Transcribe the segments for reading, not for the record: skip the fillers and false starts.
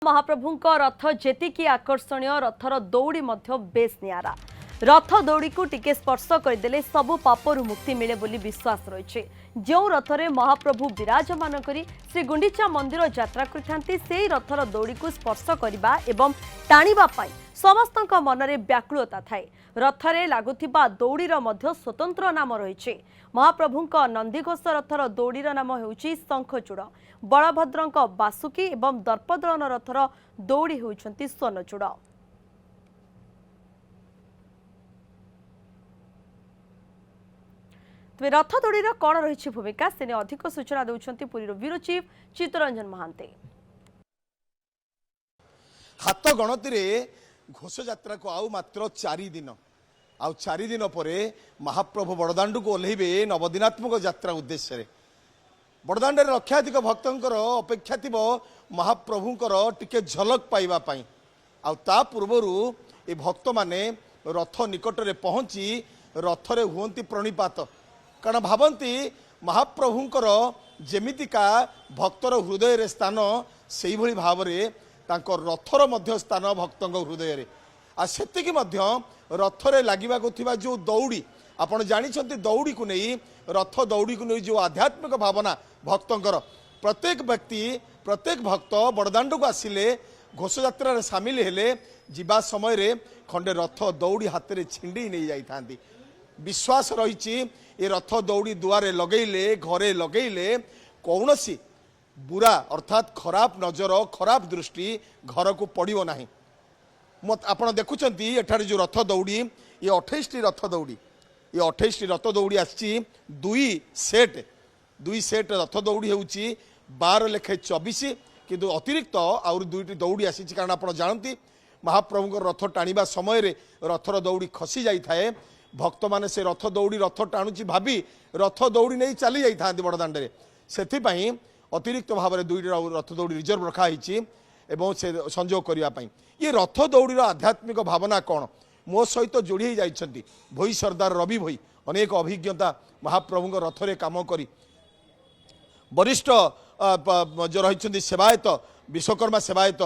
महाप्रभुंक रथ जेतिकी आकर्षणीय rather दौड़ी मध्य base नियारा रथ दौड़ी को टिके स्पर्श करदेले सबु पापरु मुक्ति मिले बोली विश्वास रही जो रथरे महाप्रभु विराजमान करी श्री गुंडीचा मंदिर यात्रा करथांती सेही रथर दौड़ी को स्पर्श करबा एवं टाणिबा पाई समस्तक मनरे व्याकुलता थाए। रथरे लागुथिबा दौड़ीर मध्य स्वतंत्र नाम रही। महाप्रभुंक नंदीघोष रथर दौड़ीर नाम हेउची शंखचूड़, बलभद्रंक बासुकी एवं दर्पदलन रथर दौड़ी हेउचंती स्वर्णचूड़। रथ दौड़ीर कौन रही भूमिका से अधिक सूचना देउछंती पुरीर ब्यूरो चीफ चित्तरंजन महांते। हाथ गणति घोष यात्रा को आउ मात्र 4 दिन आउ 4 दिन परे महाप्रभु बड़दाण्ड को ओह्लैबे नवदिनात्मक यात्रा उद्देश्य बड़दाण्ड लक्षाधिक भक्तंकर अपेक्षा थिब महाप्रभुंकर टिके झलक पाइबा पाई। आउ ता पूर्वरु ए भक्त माने रथ निकट रे पहुंची रथरे हुंती प्रणिपात कारण भावंती महाप्रभुंकर जेमितिका भक्तर हृदय रे स्थान सेही भली भावरे तांको रथर मध्य स्थान भक्तंग हृदय रे आ सेतिकी मध्य रथरे लागिबाको थिबा जो दौड़ी आपण जानिछंती दौड़ी को नहीं रथ दौड़ी को नहीं जो आध्यात्मिक भावना भक्तंकर प्रत्येक व्यक्ति प्रत्येक भक्त बड़दाण्ड को आसिले घोष यात्रा रे शामिल हेले जीवा समय रे खंडे रथ दौड़ी हाथ रे छिंडी नहीं जाई थांती। विश्वास रही ये रथ दौड़ी दुआरे लगेले घरे लगेले कौनसी बुरा अर्थात खराब नजर खराब दृष्टि घर को पड़ो ना। आपण देखुंत एठार जो रथ दौड़ी ये 28 रथ दौड़ी ये 28 रथ दौड़ी आसी दुई सेट रथ दौड़ी होउची 12 लेखे 24 किंतु अतिरिक्त आउर दुईटी दौड़ी आसी कारण आप जानती महाप्रभु रथ टाणिबा समय रे रथर दौड़ी खसी जाई थाए। भक्त माने से रथ दौड़ी रथ टाणुची भाभी रथ दौड़ी नहीं चली जाई थांती बड़दाण्ड रे सेथिपाई अतिरिक्त भाव में 2 रथ दौड़ी रिजर्व रखाई एवं से संजोग करने ये रथ दौड़ीर आध्यात्मिक भावना कौन मो सहित जोड़ी जाइछंती भोई सरदार रवि भोई अनेक अभिज्ञता महाप्रभु रथरे काम करी वरिष्ठ जो रही सेवायत विश्वकर्मा सेवायत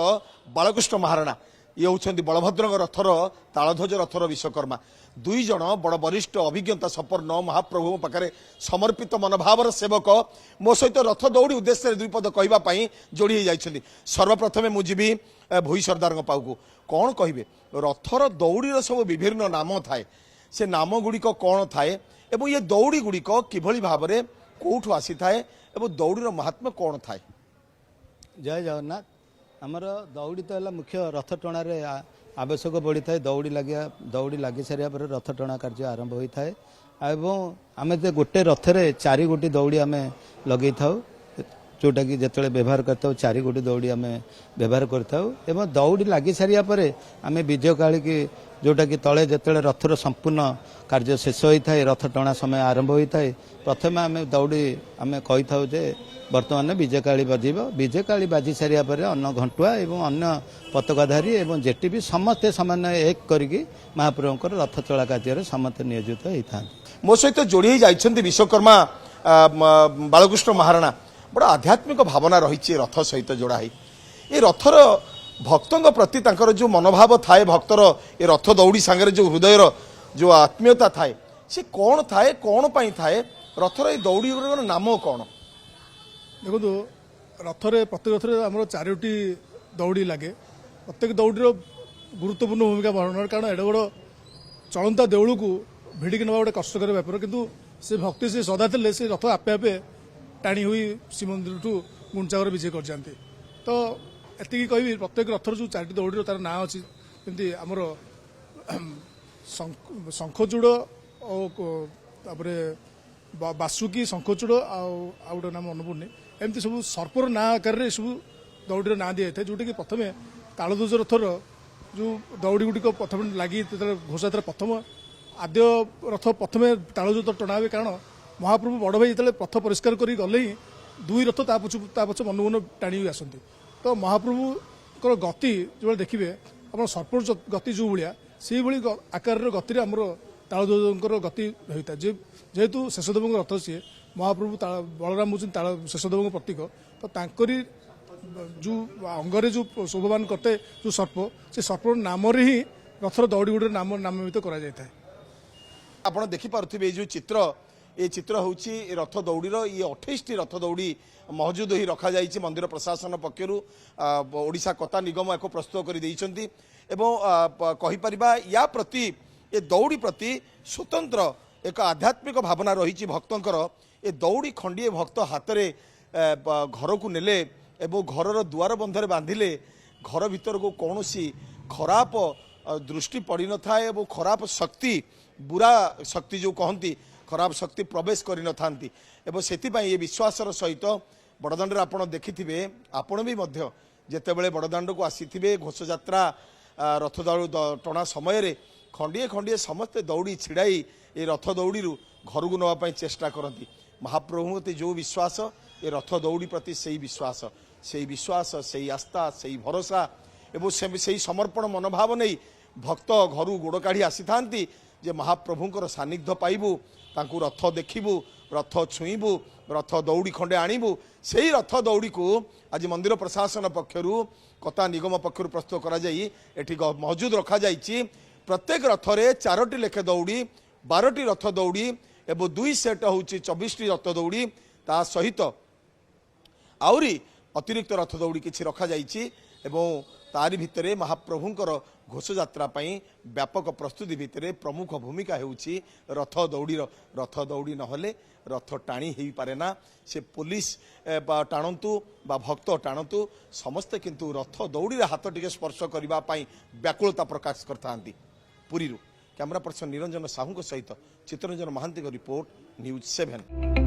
बालकृष्ण महाराणा ये होउछंती बलभद्र रथर तालध्वज रथर विश्वकर्मा 2 जन बड़ वरिष्ठ अभिज्ञता संपन्न महाप्रभु पाखे समर्पित मनोभावर सेवक मो सहित रथ दौड़ी उद्देश्य 2 पद कहवाई जोड़ी जाइछंती। सर्वप्रथमे मुझी भोई सरदार पाखु कौन कहे रथर दौड़ीर सब विभिन्न नाम थाए से नाम गुड़िक कौन थाए एवं ये दौड़ी गुड़िक किभली भाव में कौठु आसी थाए एवं दौड़ीर महात्म्य कौन थाए। जय जगन्नाथ आमर दौड़ी तो है मुख्य रथ टणार आवश्यक बढ़ी थाए दौड़ी लगी सारा पर रथ टणा कार्य आरंभ होता है एवं आम गोटे रथरे 4 गोटी दौड़ी आम लगे था जोटा कि जिते व्यवहार करता 4 गोटी दौड़ी आम व्यवहार कर दौड़ी लगी सारा पर आम विजय काली की जोटा कि तले जिते रथर संपूर्ण कार्य शेष होता है रथ टणा समय आरंभ होता है प्रथम आम दौड़ी आम कही था जे बर्तमान विजयकाली बजेब विजयकाली बाजी सारा पर अन्न घंटुआ एवं अन्य पताकाधारी एवं जेटी भी समस्ते सामान्य एक करिकी महाप्रभुंकर रथ चला कार्य समस्त नियोजित होता है। मो सहित जोड़ी जाइछंती विश्वकर्मा बालकृष्ण महाराणा बड़ा आध्यात्मिक भावना रही रथ सहित जोड़ा है ये रथर भक्तों प्रति तांकर जो मनोभाव थाए भक्तर ये रथ दौड़ी सांगे जो हृदयर जो आत्मीयता थाए से कौन थाए कौन पाई थाए रथर ये दौड़ी नाम कौन देखो रथरे प्रत्येक रथरे आम 4टी दौड़ी लगे प्रत्येक दौड़ीर गुरुत्वपूर्ण भूमिका बहन कारण एडे बड़ चलंता देउल को भिड़िक ना गोटे कष्टर व्यापार किंतु से भक्ति से सदा थे से रथ आपे आपे टाणी हुई श्रीमंदिर ठू गुंचागर विजय कर जाते तो एति कहि प्रत्येक रथर जो 4टी दौड़ीर तार ना अच्छी जमी आमर शंखचूड़ और बासुकी शंखचूड़ आउ गोटे नाम मन पड़े एमती सब सर्पर ना आकार सब दौड़ीर ना दिखाई जोटा कि प्रथम तालध्वज रथर जो दौड़ी गुड़िक प्रथम लगी घोषयात्रा प्रथम आद्य रथ प्रथम तालध्वज टणा हुए कारण महाप्रभु बड़ भाई जो पथ परिष्कार कर गले ही 2 रथ पछ मन मन टाणी हुई आसती तो महाप्रभुर गति जो देखिए आप सर्पर गति जो भाया से भाई आकार गति आमर तालध्वजर गति होता है जेहेतु शेषदेव रथ सी महाप्रभु बलराम हूँ शेषदेव प्रतीक तो जो अंगरे जो शोभवान करते जो सर्प से सर्पर नाम ही रथर दौड़ी गुड़े नामित करा जाए। ଆପଣ ଦେଖିପାରୁଥିବେ ଏଇ ଯେଉଁ ଚିତ୍ର ଏ ଚିତ୍ର ହେଉଛି ରଥ ଦୌଡ଼ିର ଇଏ 28ଟି ରଥ ଦୌଡ଼ି ମହଜୁଦ ହୋଇ ରଖାଯାଇଛି ମନ୍ଦିର ପ୍ରଶାସନ ପକ୍ଷରୁ ଓଡ଼ିଶା କତା ନିଗମ ଏହାକୁ ପ୍ରସ୍ତୁତ କରିଦେଇଛନ୍ତି ଏବଂ କହିପାରିବା ୟା ପ୍ରତି ଏ ଦୌଡ଼ି ପ୍ରତି ସ୍ୱତନ୍ତ୍ର ଏକ ଆଧ୍ୟାତ୍ମିକ ଭାବନା ରହିଛି ଭକ୍ତଙ୍କର। ଏ ଦୌଡ଼ି ଖଣ୍ଡିଏ ଭକ୍ତ ହାତରେ ଘରକୁ ନେଲେ ଏବଂ ଘରର ଦୁଆର ବନ୍ଧରେ ବାନ୍ଧିଲେ ଘର ଭିତରକୁ କୌଣସି ଖରାପ ଦୃଷ୍ଟି ପଡ଼ିନଥାଏ ଏବଂ ଖରାପ ଶକ୍ତି बुरा शक्ति जो कहती खराब शक्ति प्रवेश कर नथांती एवं से ये विश्वासर सहित बड़दाण्ड आप देखि आपण भी जितेबले बड़दाण्ड को आसी घोष यात्रा रथ टणा समय खंडिए खंडिए समस्ते दौड़ी छिड़ाई ये रथ दौड़ी घर को नापी चेष्टा करती महाप्रभु प्रति जो विश्वास ये रथ दौड़ी प्रति से विश्वास से आस्था से भरोसा एवं से समर्पण मनोभाव नहीं भक्त घर गोड़ काढ़ी आसी था जे महाप्रभुंकर सानिध्य पाइबू तांकु रथ देखिबू रथ छुईबू रथ दौड़ी खंडे आणीबू से रथ दौड़ी को आज मंदिर प्रशासन पक्षर कता निगम पक्षर प्रस्तुत करा जाई एठी मौजूद रखा जाइछि। प्रत्येक रथरे 4टी लेखे दौड़ी 12टी रथ दौड़ी एवं 2 सेट होउछि 24टी रथ दौड़ी ता सहित आउरी अतिरिक्त रथ दौड़ी किछि रखा जाइछि एवं तारी भितरे महाप्रभुंकर घोष यात्रा व्यापक प्रस्तुति भितर प्रमुख भूमिका हेउछि रथ दौड़ी नहले रथ टाणी हो पारे ना से पुलिस टाणतु बा भक्त टाणतु समस्ते किंतु रथ दौड़ी हाथ टिके स्पर्श करने व्याकुलता प्रकाश करता। पुरी कैमरा पर्सन निरंजन साहू सहित चित्तरंजन महांती रिपोर्ट न्यूज 7।